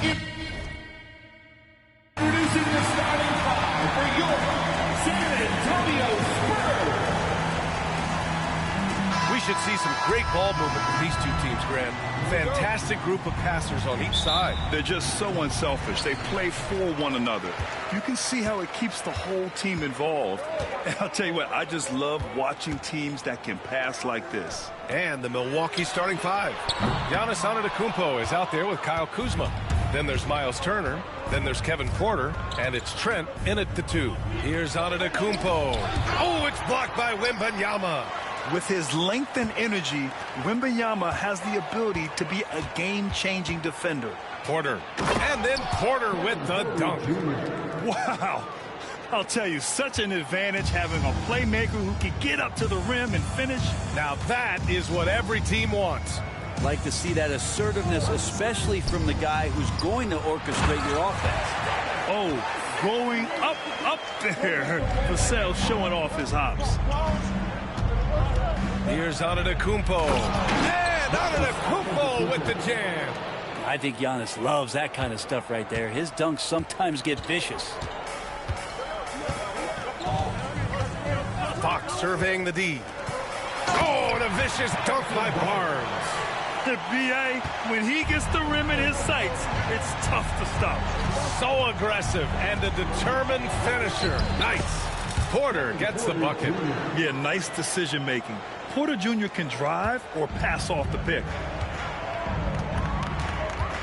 Introducing the starting five for your San Antonio Spurs. We should see some great ball movement from these two teams, Grant. Fantastic group of passers on each side. They're just so unselfish. They play for one another. You can see how it keeps the whole team involved. And I'll tell you what, I just love watching teams that can pass like this. And the Milwaukee starting five. Giannis Antetokounmpo is out there with Kyle Kuzma. Then there's Miles Turner. Then there's Kevin Porter. And it's Trent in at the two. Here's Antetokounmpo. Oh, it's blocked by Wembanyama. With his length and energy, Wembanyama has the ability to be a game-changing defender. Porter. And then Porter with the dunk. Wow. I'll tell you, such an advantage having a playmaker who can get up to the rim and finish. Now that is what every team wants. Like to see that assertiveness, especially from the guy who's going to orchestrate your offense. Oh, going up there. Vassell showing off his hops. Here's Antetokounmpo. And Antetokounmpo with the jam. I think Giannis loves that kind of stuff right there. His dunks sometimes get vicious. Fox surveying the D. Oh, and a vicious dunk by Barnes. The BA, when he gets the rim in his sights, it's tough to stop. So aggressive and a determined finisher. Nice. Porter gets the bucket. Yeah, nice decision making. Porter Jr. can drive or pass off the pick.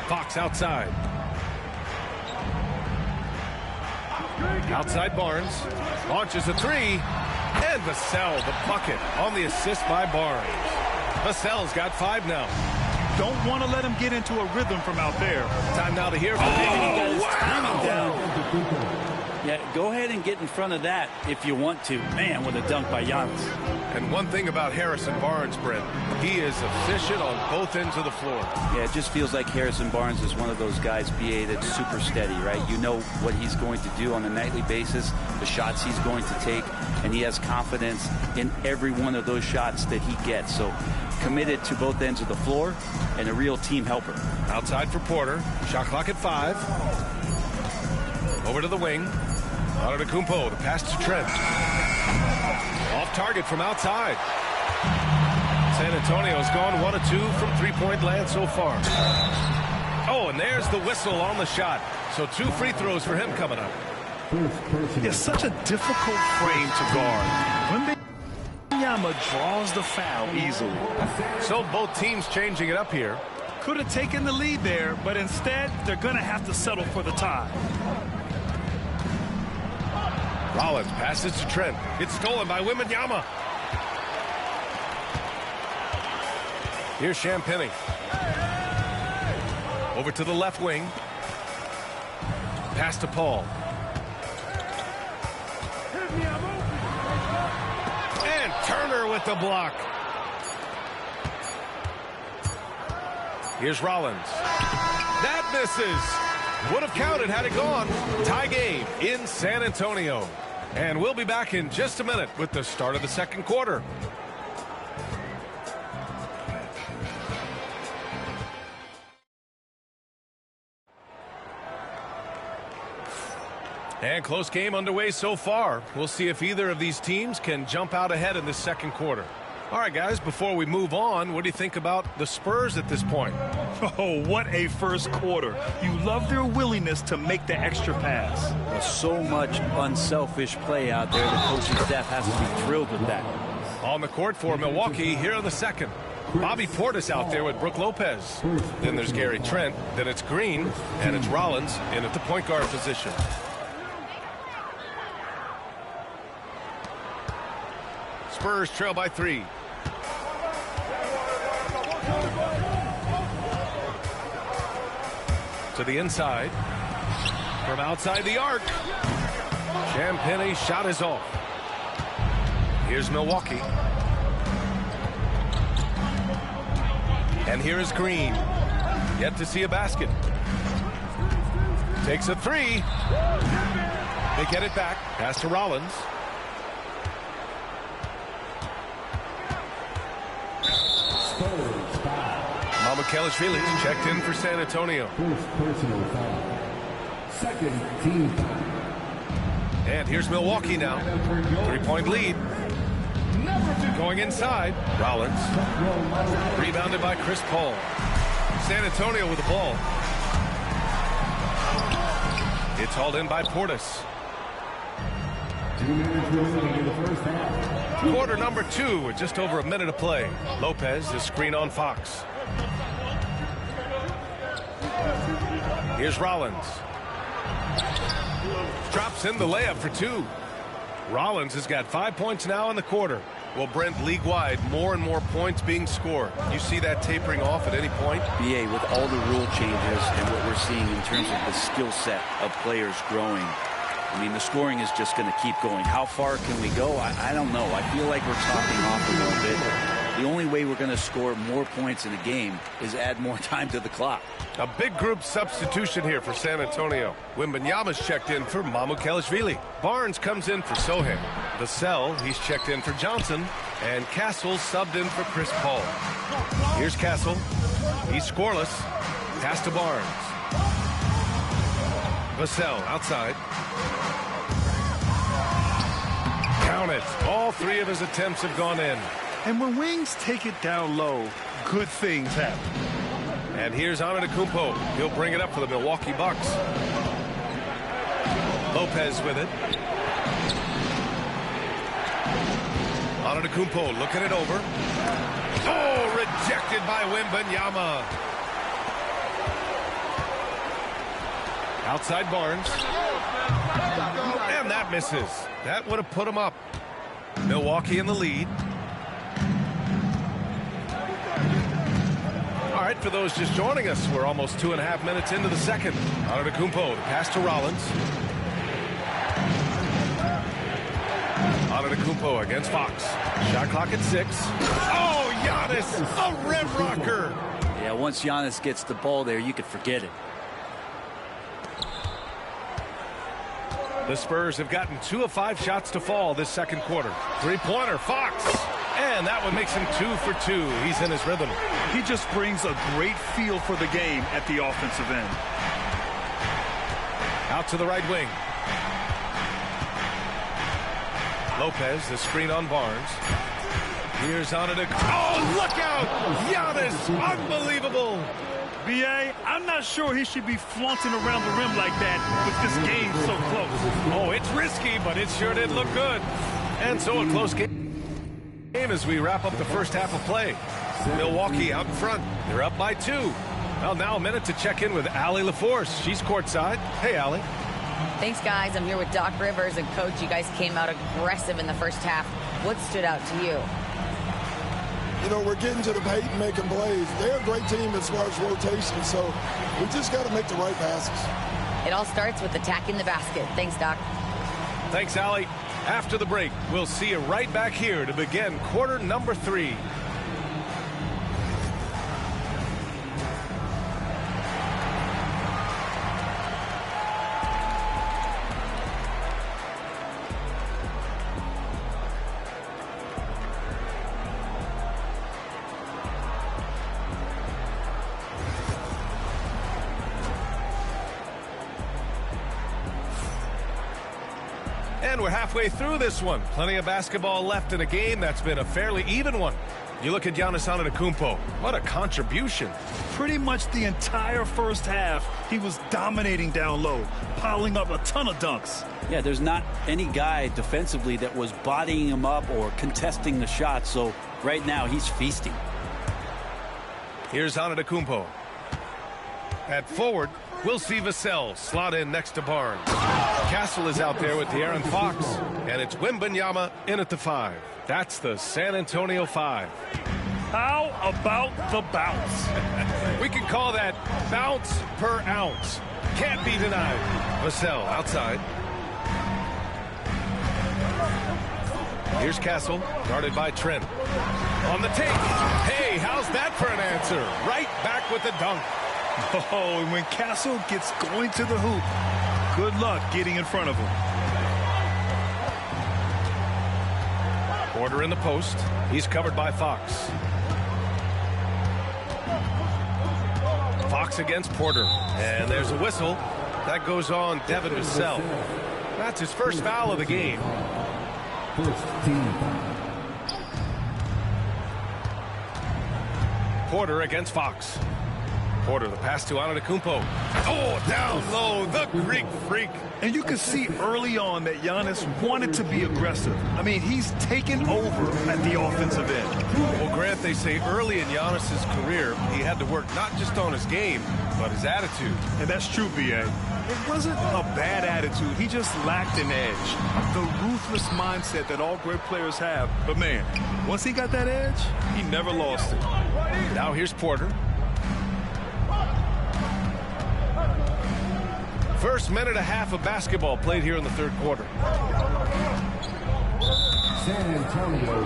Fox outside. Outside Barnes. Launches a three. And Vassell, the bucket on the assist by Barnes. Vassell's got 5 now. Don't want to let him get into a rhythm from out there. Time now to hear from Wow. Yeah, go ahead and get in front of that if you want to. Man, what a dunk by Giannis. And one thing about Harrison Barnes, Brent, he is efficient on both ends of the floor. Yeah, it just feels like Harrison Barnes is one of those guys, BA, that's super steady, right? You know what he's going to do on a nightly basis, the shots he's going to take, and he has confidence in every one of those shots that he gets. So committed to both ends of the floor and a real team helper. Outside for Porter. Shot clock at 5. Over to the wing. Antetokounmpo, the pass to Trent. Off target from outside. San Antonio's gone 1 of 2 from three-point land so far. Oh, and there's the whistle on the shot. So 2 free throws for him coming up. It's such a difficult frame to guard. Wembanyama draws the foul easily. So both teams changing it up here. Could have taken the lead there, but instead they're going to have to settle for the tie. Rollins passes to Trent. It's stolen by Wembanyama. Here's Champagnie. Over to the left wing. Pass to Paul. And Turner with the block. Here's Rollins. That misses. Would have counted had it gone. Tie game in San Antonio. And we'll be back in just a minute with the start of the second quarter. And close game underway so far. We'll see if either of these teams can jump out ahead in the second quarter. All right, guys, before we move on, what do you think about the Spurs at this point? Oh, what a first quarter. You love their willingness to make the extra pass. There's so much unselfish play out there. The coaching staff has to be thrilled with that. On the court for Milwaukee here in the second. Bobby Portis out there with Brook Lopez. Then there's Gary Trent. Then it's Green. And it's Rollins in at the point guard position. Spurs trail by 3. To the inside. From outside the arc. Champagnie shot is off. Here's Milwaukee. And here is Green. Yet to see a basket. Takes a 3. They get it back. Pass to Rollins. Mamukelashvili checked in for San Antonio. First personal foul. Second team foul. And here's Milwaukee now. 3-point lead. Going inside. Rollins. Rebounded by Chris Paul. San Antonio with the ball. It's hauled in by Portis. 2 minutes remaining in the first half. Quarter number 2 with just over a minute to play. Lopez, the screen on Fox. Here's Rollins. Drops in the layup for 2. Rollins has got 5 points now in the quarter. Well, Brent, league-wide, more and more points being scored. You see that tapering off at any point? BA, with all the rule changes and what we're seeing in terms of the skill set of players growing, I mean, the scoring is just going to keep going. How far can we go? I don't know. I feel like we're topping off a little bit. The only way we're going to score more points in a game is add more time to the clock. A big group substitution here for San Antonio. Wembanyama's checked in for Mamukelashvili. Barnes comes in for Sohan. Vassell, he's checked in for Johnson. And Castle subbed in for Chris Paul. Here's Castle. He's scoreless. Pass to Barnes. Vassell outside. Count it. All 3 of his attempts have gone in. And when Wings take it down low, good things happen. And here's Antetokounmpo. He'll bring it up for the Milwaukee Bucks. Lopez with it. Antetokounmpo looking it over. Oh, rejected by Wembanyama. Outside Barnes. And that misses. That would have put him up. Milwaukee in the lead. All right, for those just joining us, we're almost 2.5 minutes into the second. Antetokounmpo, the pass to Rollins. Antetokounmpo against Fox. Shot clock at 6. Oh, Giannis, a rim rocker. Yeah, once Giannis gets the ball there, you could forget it. The Spurs have gotten 2 of 5 shots to fall this second quarter. 3-pointer, Fox. And that one makes him 2 for 2. He's in his rhythm. He just brings a great feel for the game at the offensive end. Out to the right wing. Lopez, the screen on Barnes. Here's Antetokounmpo. Oh, look out! Giannis, unbelievable. BA, I'm not sure he should be flaunting around the rim like that with this game so close. Oh, it's risky, but it sure did look good. And so a close game as we wrap up the first half of play. Milwaukee out in front. They're up by 2. Well, now a minute to check in with Allie LaForce. She's courtside. Hey, Allie. Thanks, guys. I'm here with Doc Rivers. And, Coach, you guys came out aggressive in the first half. What stood out to you? You know, we're getting to the paint and making plays. They're a great team as far as rotation, so we just got to make the right passes. It all starts with attacking the basket. Thanks, Doc. Thanks, Allie. After the break, we'll see you right back here to begin quarter number 3. And we're halfway through this one. Plenty of basketball left in a game that's been a fairly even one. You look at Giannis Antetokounmpo. What a contribution. Pretty much the entire first half, he was dominating down low, piling up a ton of dunks. Yeah, there's not any guy defensively that was bodying him up or contesting the shot, so right now he's feasting. Here's Antetokounmpo. At forward, we'll see Vassell slot in next to Barnes. Castle is out there with De'Aaron Fox, and it's Wembanyama in at the 5. That's the San Antonio 5. How about the bounce? We can call that bounce per ounce. Can't be denied. Vassell outside. Here's Castle, guarded by Trent. On the take. Hey, how's that for an answer? Right back with the dunk. Oh, and when Castle gets going to the hoop, good luck getting in front of him. Porter in the post. He's covered by Fox. Fox against Porter. And there's a whistle. That goes on Devin Vassell. That's his first foul of the game. Porter against Fox. Porter, the pass to Antetokounmpo. Oh, down low, the Greek freak. And you can see early on that Giannis wanted to be aggressive. I mean, he's taken over at the offensive end. Well, Grant, they say early in Giannis's career, he had to work not just on his game, but his attitude. And that's true, B.A. It wasn't a bad attitude. He just lacked an edge. The ruthless mindset that all great players have. But, man, once he got that edge, he never lost it. Now here's Porter. First minute and a half of basketball played here in the third quarter. San Antonio.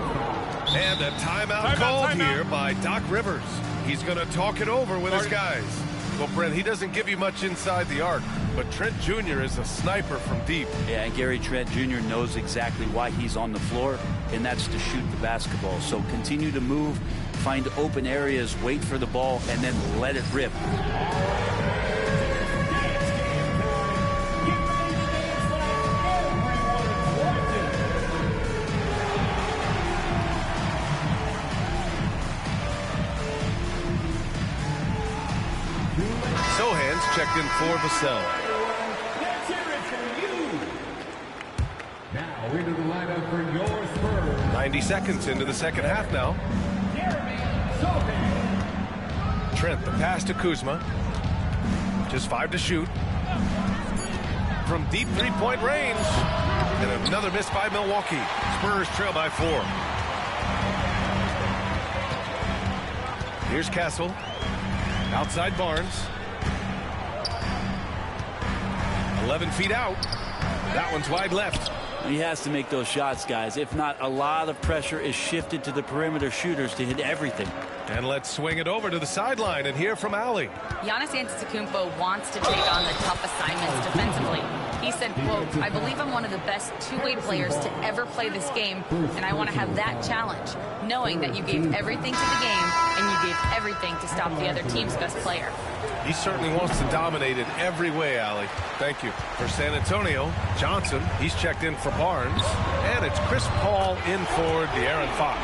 And a timeout called here by Doc Rivers. He's going to talk it over with his guys. Well, Brent, he doesn't give you much inside the arc, but Trent Jr. is a sniper from deep. Yeah, and Gary Trent Jr. knows exactly why he's on the floor, and that's to shoot the basketball. So continue to move, find open areas, wait for the ball, and then let it rip. Checked in for Vassell. Let's hear it for you. Now into the lineup for your Spurs. 90 seconds into the second half now. Trent, the pass to Kuzma. Just 5 to shoot. From deep three-point range. And another miss by Milwaukee. Spurs trail by 4. Here's Castle. Outside Barnes. 11 feet out. That one's wide left. He has to make those shots, guys. If not, a lot of pressure is shifted to the perimeter shooters to hit everything. And let's swing it over to the sideline and hear from Allie. Giannis Antetokounmpo wants to take on the tough assignments defensively. He said, quote, "I believe I'm one of the best two-way players to ever play this game, and I want to have that challenge, knowing that you gave everything to the game and you gave everything to stop the other team's best player." He certainly wants to dominate in every way, Allie. Thank you. For San Antonio, Johnson, he's checked in for Barnes. And it's Chris Paul in for De'Aaron Fox.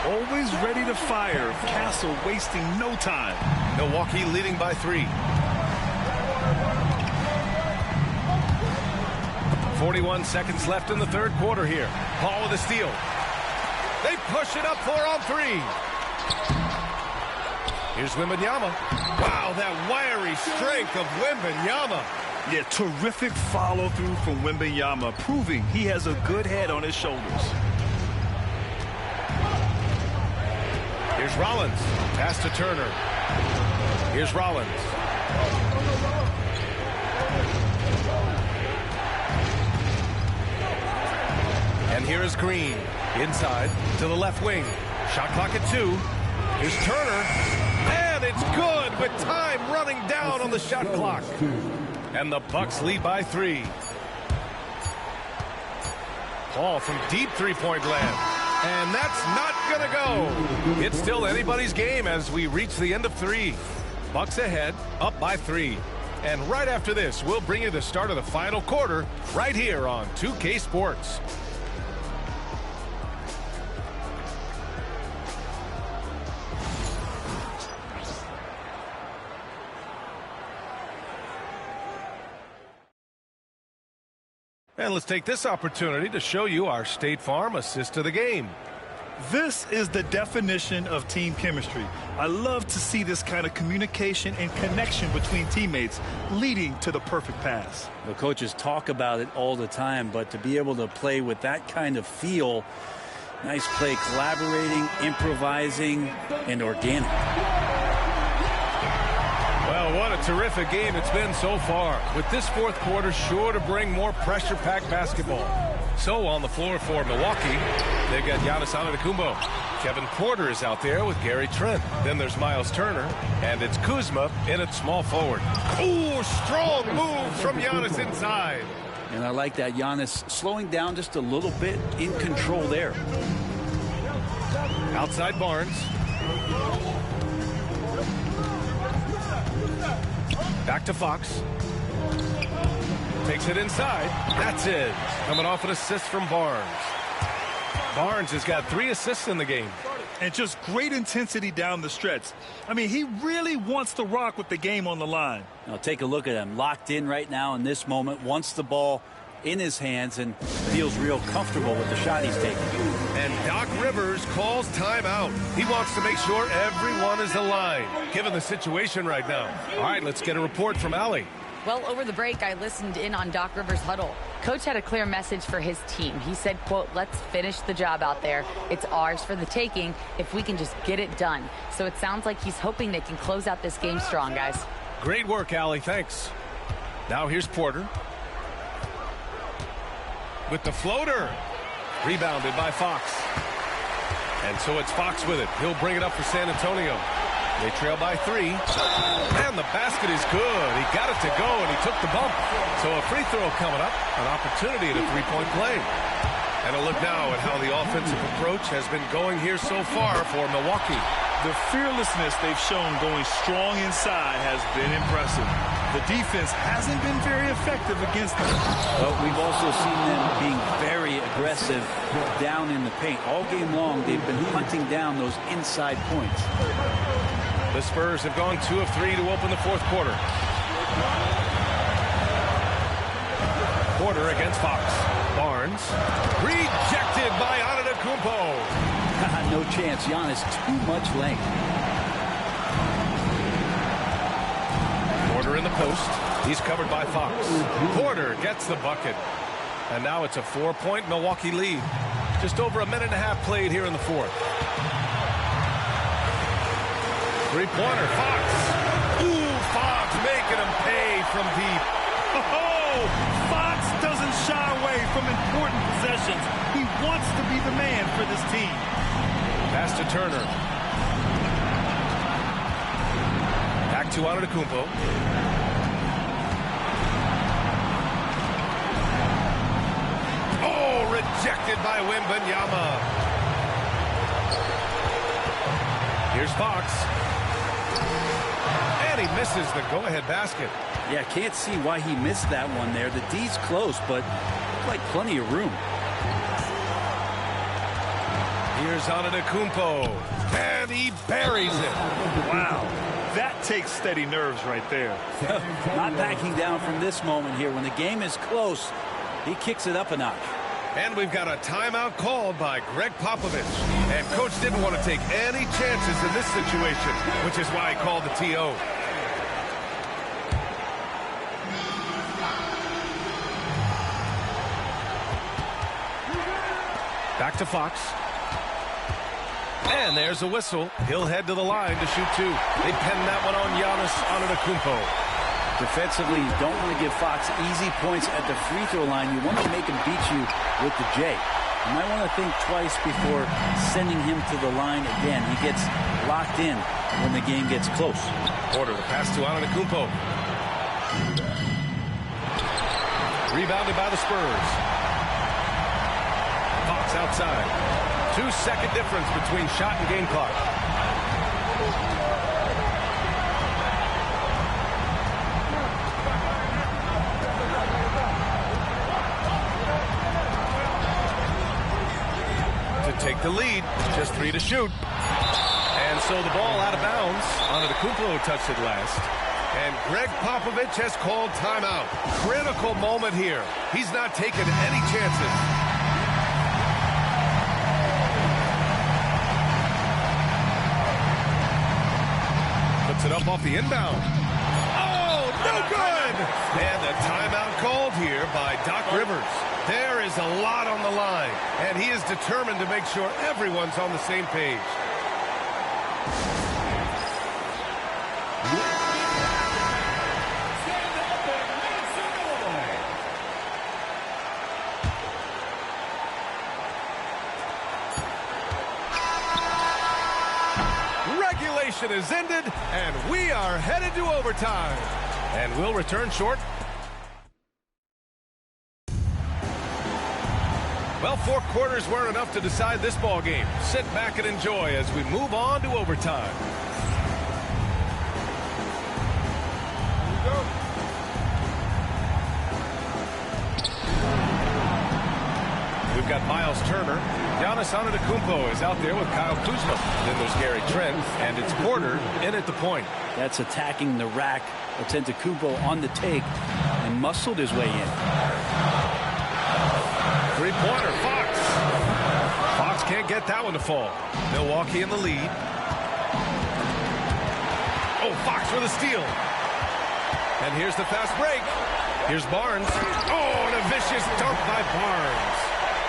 Always ready to fire. Castle wasting no time. Milwaukee leading by 3. 41 seconds left in the third quarter here. Paul with a steal. They push it up 4 on 3. Here's Wembanyama. Wow, that wiry strength of Wembanyama. Yeah, terrific follow-through from Wembanyama, proving he has a good head on his shoulders. Here's Rollins. Pass to Turner. Here's Rollins. And here is Green. Inside to the left wing. Shot clock at 2. Here's Turner. And it's good with time running down on the shot clock. And the Bucks lead by 3. Paul from deep three-point land. And that's not going to go. It's still anybody's game as we reach the end of 3. Bucks ahead, up by 3. And right after this, we'll bring you the start of the final quarter right here on 2K Sports. And let's take this opportunity to show you our State Farm assist to the game. This is the definition of team chemistry. I love to see this kind of communication and connection between teammates leading to the perfect pass. The coaches talk about it all the time, but to be able to play with that kind of feel, nice play, collaborating, improvising, and organic. Well, what a terrific game it's been so far, with this fourth quarter sure to bring more pressure-packed basketball. So on the floor for Milwaukee, they've got Giannis Antetokounmpo. Kevin Porter is out there with Gary Trent. Then there's Miles Turner, and it's Kuzma in at small forward. Ooh, strong move from Giannis inside. And I like that Giannis slowing down just a little bit, in control there. Outside Barnes. Back to Fox. Takes it inside. That's it. Coming off an assist from Barnes. Barnes has got 3 assists in the game. And just great intensity down the stretch. I mean, he really wants to rock with the game on the line. Now take a look at him. Locked in right now in this moment. Wants the ball in his hands and feels real comfortable with the shot he's taking. And Doc Rivers calls timeout. He wants to make sure everyone is aligned, given the situation right now. All right, let's get a report from Allie. Well, over the break, I listened in on Doc Rivers' huddle. Coach had a clear message for his team. He said, quote, let's finish the job out there. It's ours for the taking if we can just get it done. So it sounds like he's hoping they can close out this game strong, guys. Great work, Allie. Thanks. Now here's Porter. With the floater. Rebounded by Fox. And so it's Fox with it. He'll bring it up for San Antonio. They trail by 3. And the basket is good. He got it to go, and he took the bump. So a free throw coming up. An opportunity at a three-point play. And a look now at how the offensive approach has been going here so far for Milwaukee. The fearlessness they've shown going strong inside has been impressive. The defense hasn't been very effective against them. But we've also seen them being very aggressive down in the paint. All game long, they've been hunting down those inside points. The Spurs have gone 2 of 3 to open the 4th quarter. Porter against Fox. Barnes. Rejected by Antetokounmpo. No chance. Giannis, too much length. Porter in the post. He's covered by Fox. Porter gets the bucket. And now it's a 4-point Milwaukee lead. Just over a minute and a half played here in the 4th. Three-pointer, Fox. Ooh, Fox making him pay from deep. Oh, Fox doesn't shy away from important possessions. He wants to be the man for this team. Pass to Turner. Back to Antetokounmpo. Oh, rejected by Wembanyama. Here's Fox. And he misses the go-ahead basket. Yeah, can't see why he missed that one there. The D's close, but looked like plenty of room. Here's Antetokounmpo. And he buries it. Wow. That takes steady nerves right there. Not backing down from this moment here. When the game is close, he kicks it up a notch. And we've got a timeout called by Greg Popovich. And Coach didn't want to take any chances in this situation, which is why he called the TO. Back to Fox. And there's a whistle. He'll head to the line to shoot 2. They pen that one on Giannis Antetokounmpo. Defensively, you don't want to give Fox easy points at the free throw line. You want to make him beat you with the J. You might want to think twice before sending him to the line again. He gets locked in when the game gets close. Porter, the pass to Antetokounmpo. Rebounded by the Spurs. Fox outside. 2-second difference between shot and game clock. To take the lead, just 3 to shoot. And so the ball out of bounds. Antetokounmpo touched it last. And Greg Popovich has called timeout. Critical moment here. He's not taking any chances. Puts it up off the inbound. Oh, no good! And the timeout called here by Doc Rivers. There is a lot on the line, and he is determined to make sure everyone's on the same page. Regulation is ended, and we are headed to overtime. And we'll return short. Well, 4 quarters weren't enough to decide this ball game. Sit back and enjoy as we move on to overtime. Here we go. Miles Turner. Giannis Antetokounmpo is out there with Kyle Kuzma. Then there's Gary Trent, and it's Porter in at the point. That's attacking the rack. Antetokounmpo on the take and muscled his way in. Three-pointer, Fox. Fox can't get that one to fall. Milwaukee in the lead. Oh, Fox with a steal. And here's the fast break. Here's Barnes. Oh, and a vicious dunk by Barnes.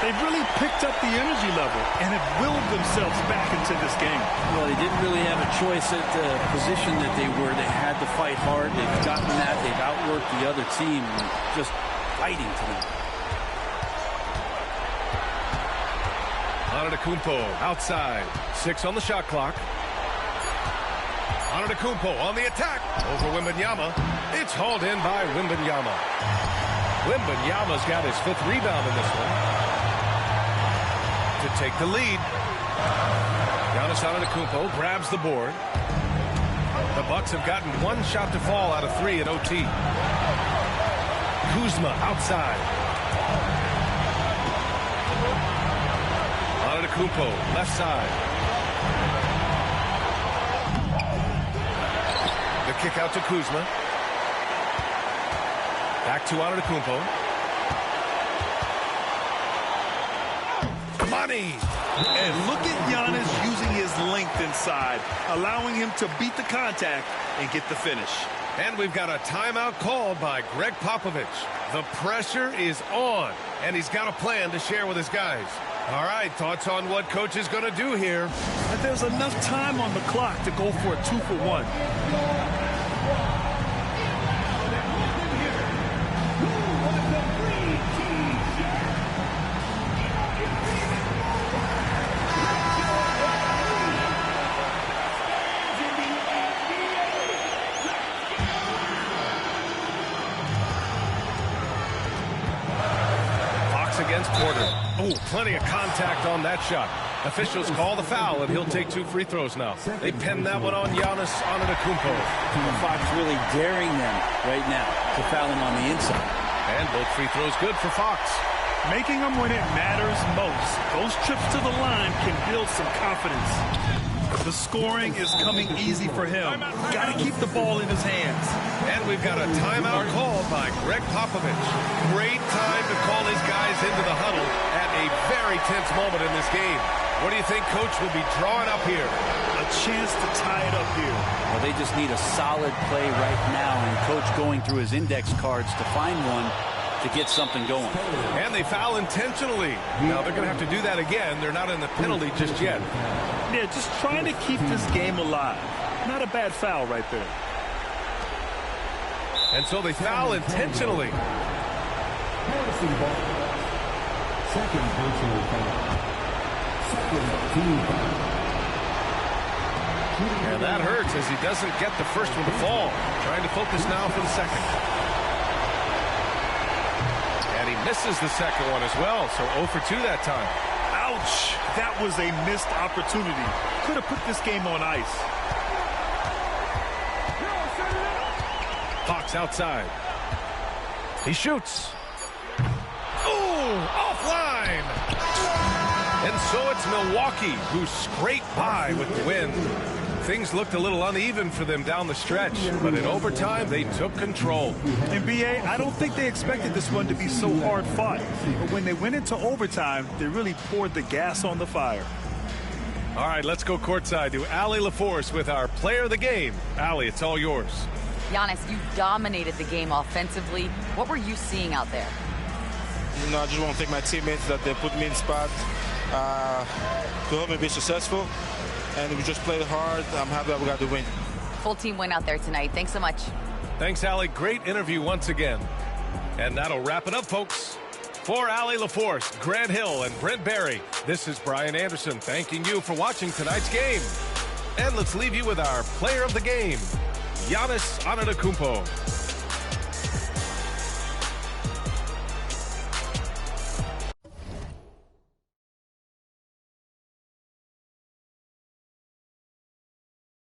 They've really picked up the energy level and have willed themselves back into this game. Well, they didn't really have a choice at the position that they were. They had to fight hard. They've gotten that. They've outworked the other team and just fighting tonight. Antetokounmpo outside. 6 on the shot clock. Antetokounmpo on the attack. Over Wembanyama. It's hauled in by Wembanyama. Wembanyama's got his 5th rebound in this one. To take the lead. Giannis Antetokounmpo grabs the board. The Bucks have gotten 1 shot to fall out of 3 at OT. Kuzma outside. Antetokounmpo left side. The kick out to Kuzma. Back to Antetokounmpo. Money. And look at Giannis using his length inside, allowing him to beat the contact and get the finish. And we've got a timeout called by Greg Popovich. The pressure is on, and he's got a plan to share with his guys. All right, thoughts on what coach is going to do here? But there's enough time on the clock to go for a 2-for-1. Against Porter. Oh, plenty of contact on that shot. Officials call the foul, and he'll take 2 free throws now. They pin that one on Giannis Antetokounmpo. Fox really daring them right now to foul him on the inside. And both free throws good for Fox. Making them when it matters most. Those trips to the line can build some confidence. The scoring is coming easy for him. Got to keep the ball in his hands. And we've got a timeout called by Greg Popovich. Great time to call his guys into the huddle at a very tense moment in this game. What do you think Coach will be drawing up here? A chance to tie it up here. Well, they just need a solid play right now, and Coach going through his index cards to find one to get something going. And they foul intentionally. Now they're going to have to do that again. They're not in the penalty just yet. Yeah, just trying to keep this game alive. Not a bad foul right there. And so they foul intentionally. Second personal foul. Second team foul. And that hurts as he doesn't get the first one to fall. Trying to focus now for the second. And he misses the second one as well, so 0 for 2 that time. Ouch! That was a missed opportunity. Could have put this game on ice. Fox outside. He shoots. Oh, offline. And so it's Milwaukee who scraped by with the win. Things looked a little uneven for them down the stretch, but in overtime, they took control. And BA, I don't think they expected this one to be so hard fought. But when they went into overtime, they really poured the gas on the fire. All right, let's go courtside to Allie LaForce with our player of the game. Allie, it's all yours. Giannis, you dominated the game offensively. What were you seeing out there? You know, I just want to thank my teammates that they put me in the spot to help me be successful. And we just played hard. I'm happy that we got the win. Full team win out there tonight. Thanks so much. Thanks, Allie. Great interview once again. And that'll wrap it up, folks. For Allie LaForce, Grant Hill, and Brent Barry, this is Brian Anderson thanking you for watching tonight's game. And let's leave you with our player of the game, Giannis Antetokounmpo.